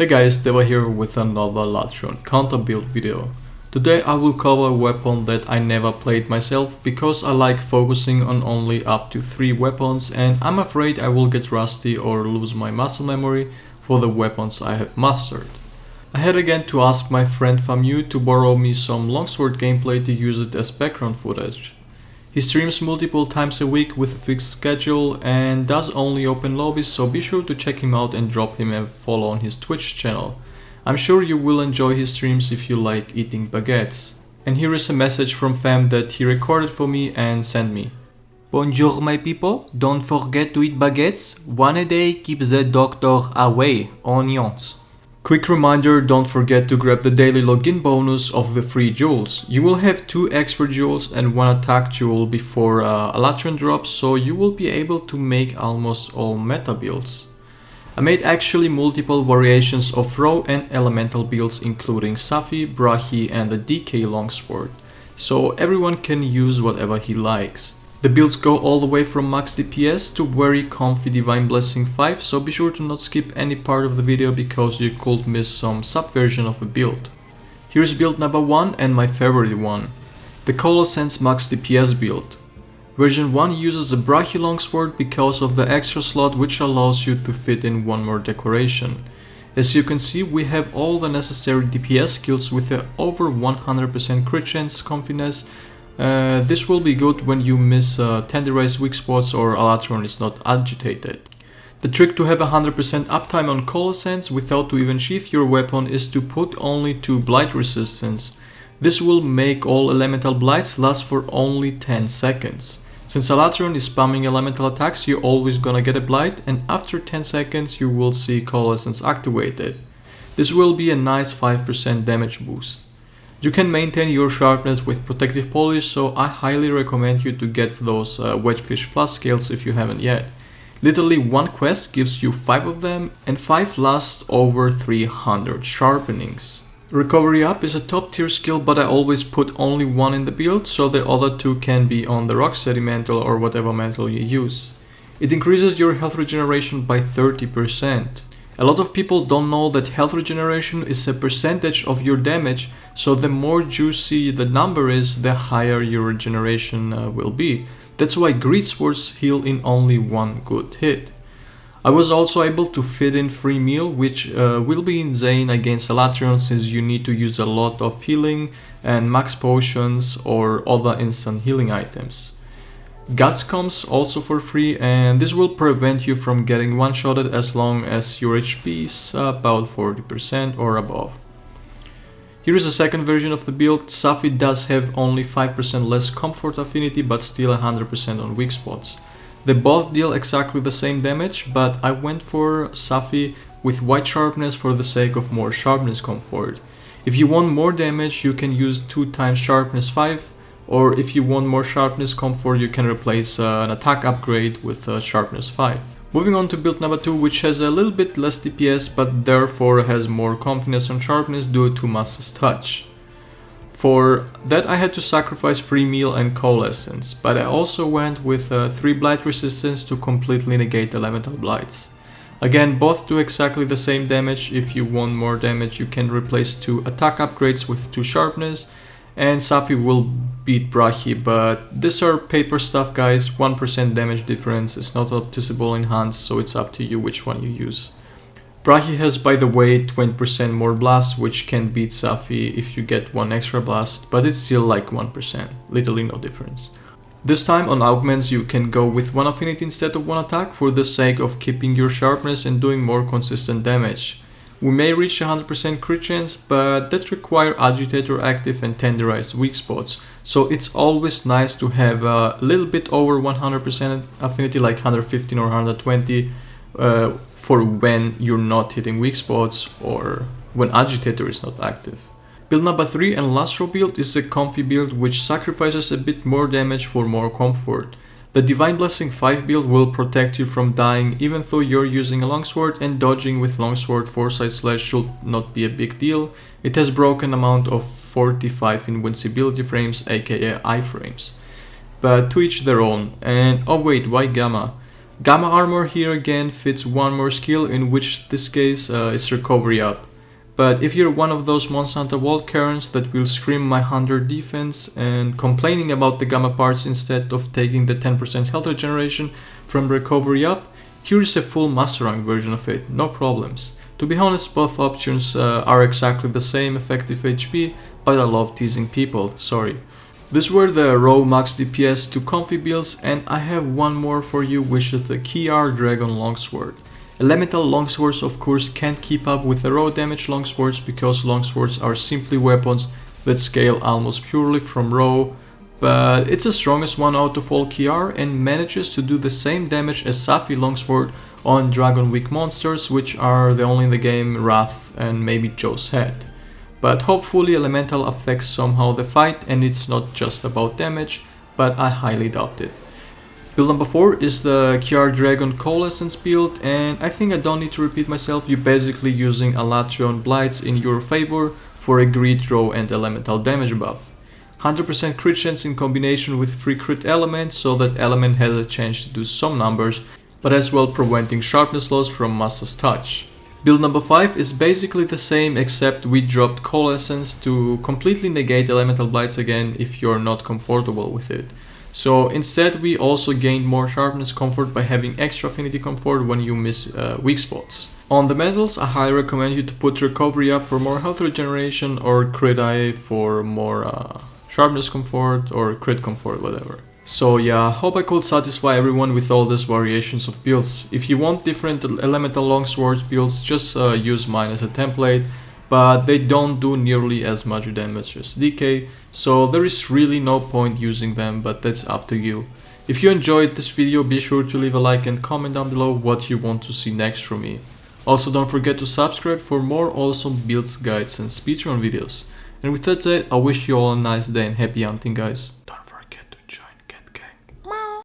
Hey guys, Deva here with another Alatreon counter build video. Today I will cover a weapon that I never played myself because I like focusing on only up to 3 weapons and I'm afraid I will get rusty or lose my muscle memory for the weapons I have mastered. I had again to ask my friend Famu to borrow me some Longsword gameplay to use it as background footage. He streams multiple times a week with a fixed schedule and does only open lobbies, so be sure to check him out and drop him a follow on his Twitch channel. I'm sure you will enjoy his streams if you like eating baguettes. And here is a message from Fam that he recorded for me and sent me. Bonjour my people, don't forget to eat baguettes. One a day keeps the doctor away. Onions. Quick reminder, don't forget to grab the daily login bonus of the free jewels. You will have 2 expert jewels and 1 attack jewel before Alatreon drops, so you will be able to make almost all meta builds. I made actually multiple variations of raw and elemental builds including Safi, Brahi and the DK Longsword, so everyone can use whatever he likes. The builds go all the way from max DPS to very comfy Divine Blessing 5, so be sure to not skip any part of the video because you could miss some subversion of a build. Here's build number 1 and my favorite one, the Coalescence max DPS build. Version 1 uses a Brahi Longsword because of the extra slot which allows you to fit in 1 more decoration. As you can see, we have all the necessary DPS skills with a over 100% crit chance confidence. This will be good when you miss tenderized weak spots or Alatreon is not agitated. The trick to have 100% uptime on Coalescence without to even sheath your weapon is to put only 2 blight resistance. This will make all elemental blights last for only 10 seconds. Since Alatreon is spamming elemental attacks, you're always gonna get a blight and after 10 seconds you will see Coalescence activated. This will be a nice 5% damage boost. You can maintain your sharpness with protective polish, so I highly recommend you to get those Wedgefish Plus scales if you haven't yet. Literally 1 quest gives you 5 of them and 5 last over 300 sharpenings. Recovery Up is a top tier skill, but I always put only 1 in the build so the other 2 can be on the Rocksteady mantle or whatever mantle you use. It increases your health regeneration by 30%. A lot of people don't know that health regeneration is a percentage of your damage, so the more juicy the number is, the higher your regeneration will be. That's why Greed Swords heal in only 1 good hit. I was also able to fit in free meal, which will be insane against Alatreon since you need to use a lot of healing and max potions or other instant healing items. Guts comes also for free and this will prevent you from getting one-shotted as long as your HP is about 40% or above. Here is a second version of the build. Safi does have only 5% less comfort affinity but still 100% on weak spots. They both deal exactly the same damage, but I went for Safi with white sharpness for the sake of more sharpness comfort. If you want more damage you can use 2 times sharpness 5. Or if you want more sharpness comfort, you can replace an attack upgrade with sharpness 5. Moving on to build number 2, which has a little bit less DPS but therefore has more confidence on sharpness due to Master's Touch. For that I had to sacrifice free meal and Coalescence, but I also went with 3 blight resistance to completely negate elemental blights. Again, both do exactly the same damage. If you want more damage you can replace 2 attack upgrades with 2 sharpness. And Safi will beat Brahi, but these are paper stuff guys, 1% damage difference is not noticeable in hands, so it's up to you which one you use. Brahi has, by the way, 20% more blast, which can beat Safi if you get 1 extra blast, but it's still like 1%, literally no difference. This time on augments you can go with 1 affinity instead of 1 attack for the sake of keeping your sharpness and doing more consistent damage. We may reach 100% crit chance, but that require agitator active and tenderized weak spots, so it's always nice to have a little bit over 100% affinity like 115 or 120 for when you're not hitting weak spots or when agitator is not active. Build number 3 and last row build is a comfy build which sacrifices a bit more damage for more comfort. The Divine Blessing 5 build will protect you from dying even though you're using a Longsword, and dodging with Longsword Foresight Slash should not be a big deal. It has broken amount of 45 invincibility frames, aka iframes. But to each their own. And oh wait, why Gamma? Gamma Armor here again fits one more skill, in which this case is Recovery Up. But if you're one of those Monsanto Vault Karens that will scream my 100 defense and complaining about the Gamma parts instead of taking the 10% health regeneration from Recovery Up, here is a full Master Rank version of it, no problems. To be honest, both options are exactly the same effective HP, but I love teasing people, sorry. These were the Raw Max DPS 2 comfy builds, and I have one more for you, which is the Kiar Dragon Longsword. Elemental longswords of course can't keep up with the raw damage longswords, because longswords are simply weapons that scale almost purely from raw, but it's the strongest one out of all Kiar and manages to do the same damage as Safi longsword on Dragon Weak monsters, which are the only in the game Wrath and maybe Joe's Head. But hopefully Elemental affects somehow the fight and it's not just about damage, but I highly doubt it. Build number 4 is the Kiar Dragon Coalescence build, and I think I don't need to repeat myself, you're basically using Alatreon Blights in your favor for a grid draw and elemental damage buff. 100% crit chance in combination with free crit element, so that element has a chance to do some numbers, but as well preventing sharpness loss from Masa's touch. Build number 5 is basically the same, except we dropped Coalescence to completely negate elemental blights again if you're not comfortable with it. So instead we also gained more sharpness comfort by having extra affinity comfort when you miss weak spots. On the medals, I highly recommend you to put Recovery Up for more health regeneration, or Crit Eye for more sharpness comfort or crit comfort, whatever. So yeah, hope I could satisfy everyone with all these variations of builds. If you want different elemental longswords builds, just use mine as a template, but they don't do nearly as much damage as DK, so there is really no point using them, but that's up to you. If you enjoyed this video, be sure to leave a like and comment down below what you want to see next from me. Also don't forget to subscribe for more awesome builds, guides and speedrun videos. And with that said, I wish you all a nice day and happy hunting, guys.